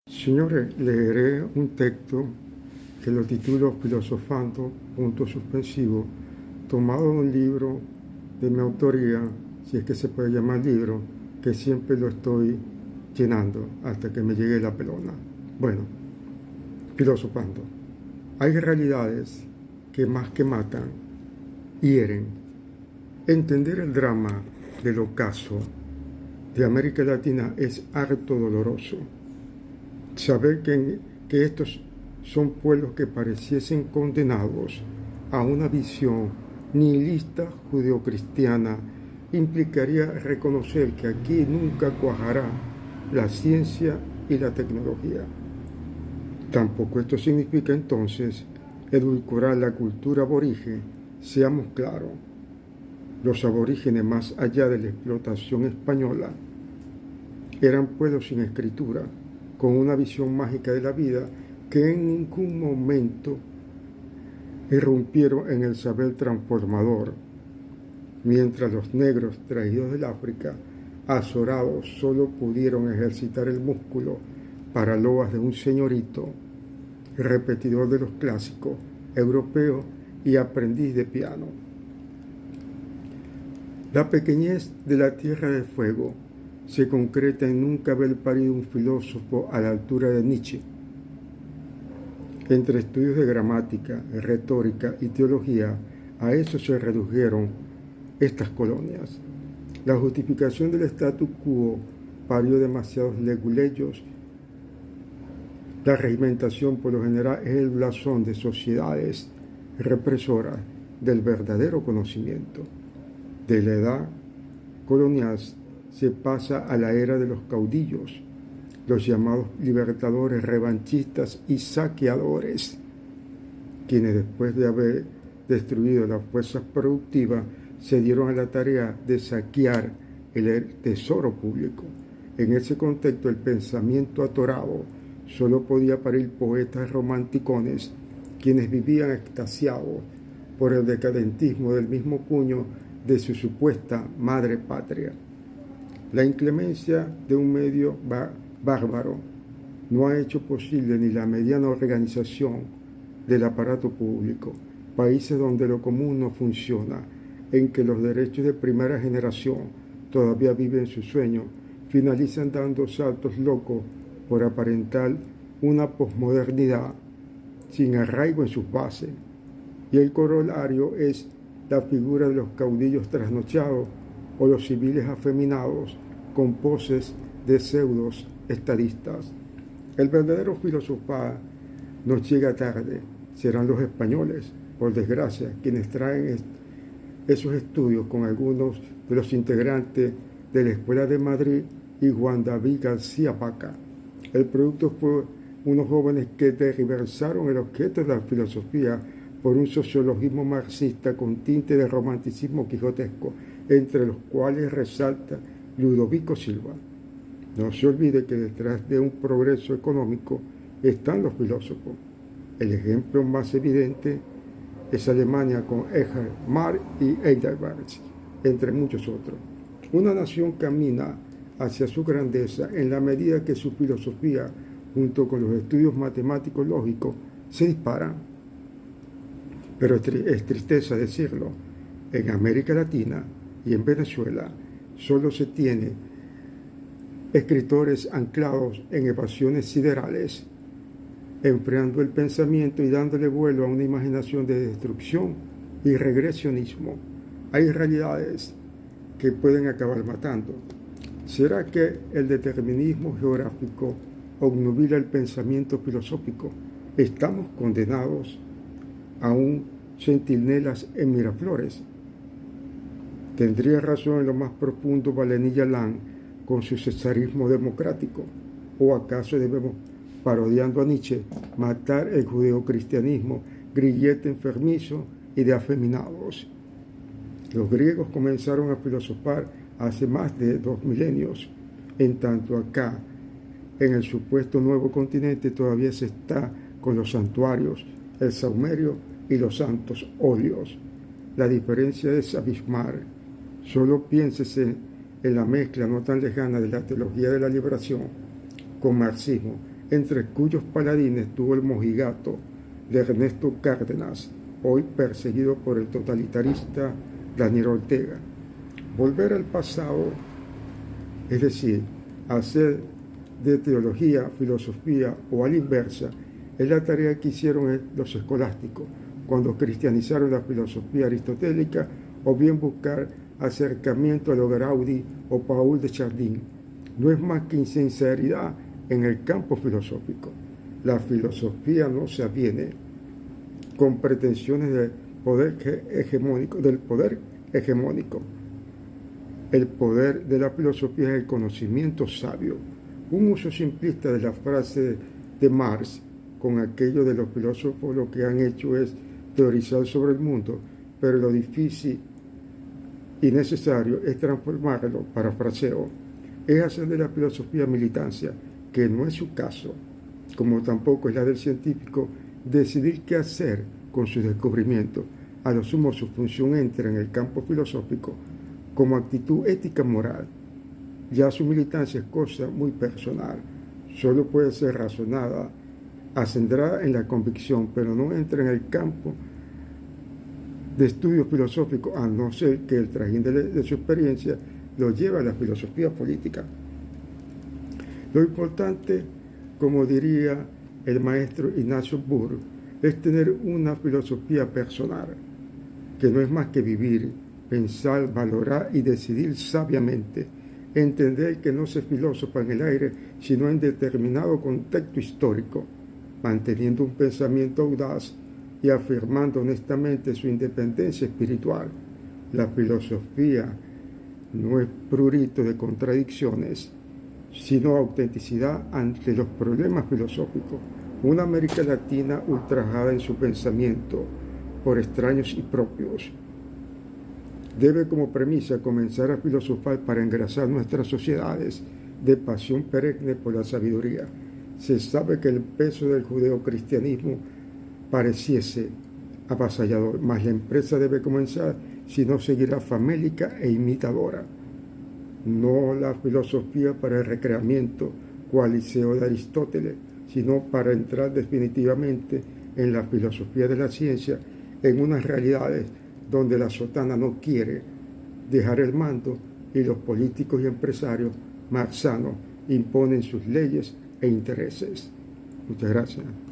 Señores, leeré un texto que lo titulo Filosofando, punto suspensivo, tomado de un libro de mi autoría, si es que se puede llamar libro, que siempre lo estoy llenando hasta que me llegue la pelona. Bueno, filosofando. Hay realidades que más que matan, hieren. Entender el drama del ocaso de América Latina es harto doloroso. Saber que estos son pueblos que pareciesen condenados a una visión nihilista judeocristiana implicaría reconocer que aquí nunca cuajará la ciencia y la tecnología. Tampoco esto significa entonces edulcorar la cultura aborigen. Seamos claros, los aborígenes, más allá de la explotación española, eran pueblos sin escritura, con una visión mágica de la vida que en ningún momento irrumpieron en el saber transformador, mientras los negros traídos del África, azorados, solo pudieron ejercitar el músculo para loas de un señorito, repetidor de los clásicos europeos y aprendiz de piano. La pequeñez de la Tierra del Fuego se concreta en nunca haber parido un filósofo a la altura de Nietzsche. Entre estudios de gramática, retórica y teología, a eso se redujeron estas colonias. La justificación del status quo parió demasiados leguleyos. La regimentación por lo general es el blasón de sociedades represoras del verdadero conocimiento. De la edad colonial se pasa a la era de los caudillos, los llamados libertadores, revanchistas y saqueadores, quienes después de haber destruido las fuerzas productivas se dieron a la tarea de saquear el tesoro público. En ese contexto, el pensamiento atorado solo podía parir poetas romanticones, quienes vivían extasiados por el decadentismo del mismo cuño de su supuesta madre patria. La inclemencia de un medio bárbaro no ha hecho posible ni la mediana organización del aparato público. Países donde lo común no funciona, en que los derechos de primera generación todavía viven su sueño, finalizan dando saltos locos por aparentar una posmodernidad sin arraigo en sus bases. Y el corolario es la figura de los caudillos trasnochados o los civiles afeminados con poses de pseudos estadistas. El verdadero filosofar nos llega tarde. Serán los españoles, por desgracia, quienes traen esos estudios con algunos de los integrantes de la Escuela de Madrid y Juan David García Paca. El producto fue unos jóvenes que tergiversaron el objeto de la filosofía por un sociologismo marxista con tinte de romanticismo quijotesco, entre los cuales resalta Ludovico Silva. No se olvide que detrás de un progreso económico están los filósofos. El ejemplo más evidente es Alemania con Eckhart, Marx y Heidelberg, entre muchos otros. Una nación camina hacia su grandeza en la medida que su filosofía, junto con los estudios matemáticos lógicos, se disparan. Pero es tristeza decirlo, en América Latina y en Venezuela solo se tiene escritores anclados en evasiones siderales, enfriando el pensamiento y dándole vuelo a una imaginación de destrucción y regresionismo. Hay realidades que pueden acabar matando. ¿Será que el determinismo geográfico obnubila el pensamiento filosófico? ¿Estamos condenados a un centinelas en Miraflores? ¿Tendría razón en lo más profundo Valenilla Lang con su cesarismo democrático? ¿O acaso debemos, parodiando a Nietzsche, matar el judeocristianismo, grillete enfermizo y de afeminados? Los griegos comenzaron a filosofar hace más de 2 milenios, en tanto acá, en el supuesto nuevo continente, todavía se está con los santuarios, el saumerio y los santos óleos. La diferencia es abismal. Solo piénsese en la mezcla no tan lejana de la teología de la liberación con marxismo, entre cuyos paladines tuvo el mojigato de Ernesto Cárdenas, hoy perseguido por el totalitarista Daniel Ortega. Volver al pasado, es decir, hacer de teología, filosofía o a la inversa, es la tarea que hicieron los escolásticos cuando cristianizaron la filosofía aristotélica, o bien buscar acercamiento a lo Graudi o Paul de Chardin. No es más que insinceridad en el campo filosófico. La filosofía no se aviene con pretensiones del poder hegemónico. El poder de la filosofía es el conocimiento sabio. Un uso simplista de la frase de Marx con aquello de los filósofos lo que han hecho es teorizar sobre el mundo, pero lo difícil y necesario es transformarlo, parafraseo, es hacer de la filosofía militancia, que no es su caso, como tampoco es la del científico, decidir qué hacer con su descubrimiento. A lo sumo su función entra en el campo filosófico como actitud ética moral. Ya su militancia es cosa muy personal, solo puede ser razonada, ascenderá en la convicción, pero no entra en el campo de estudio filosófico, a no ser que el trajín de su experiencia lo lleve a la filosofía política. Lo importante, como diría el maestro Ignacio Burr, es tener una filosofía personal, que no es más que vivir, pensar, valorar y decidir sabiamente, entender que no se filósofa en el aire, sino en determinado contexto histórico, manteniendo un pensamiento audaz y afirmando honestamente su independencia espiritual. La filosofía no es prurito de contradicciones, sino autenticidad ante los problemas filosóficos. Una América Latina ultrajada en su pensamiento por extraños y propios debe como premisa comenzar a filosofar para engrasar nuestras sociedades de pasión perenne por la sabiduría. Se sabe que el peso del judeocristianismo pareciese avasallador, mas la empresa debe comenzar, si no seguirá famélica e imitadora. No la filosofía para el recreamiento, cual liceo de Aristóteles, sino para entrar definitivamente en la filosofía de la ciencia, en unas realidades donde la sotana no quiere dejar el mando y los políticos y empresarios marxanos imponen sus leyes e intereses. Muchas gracias.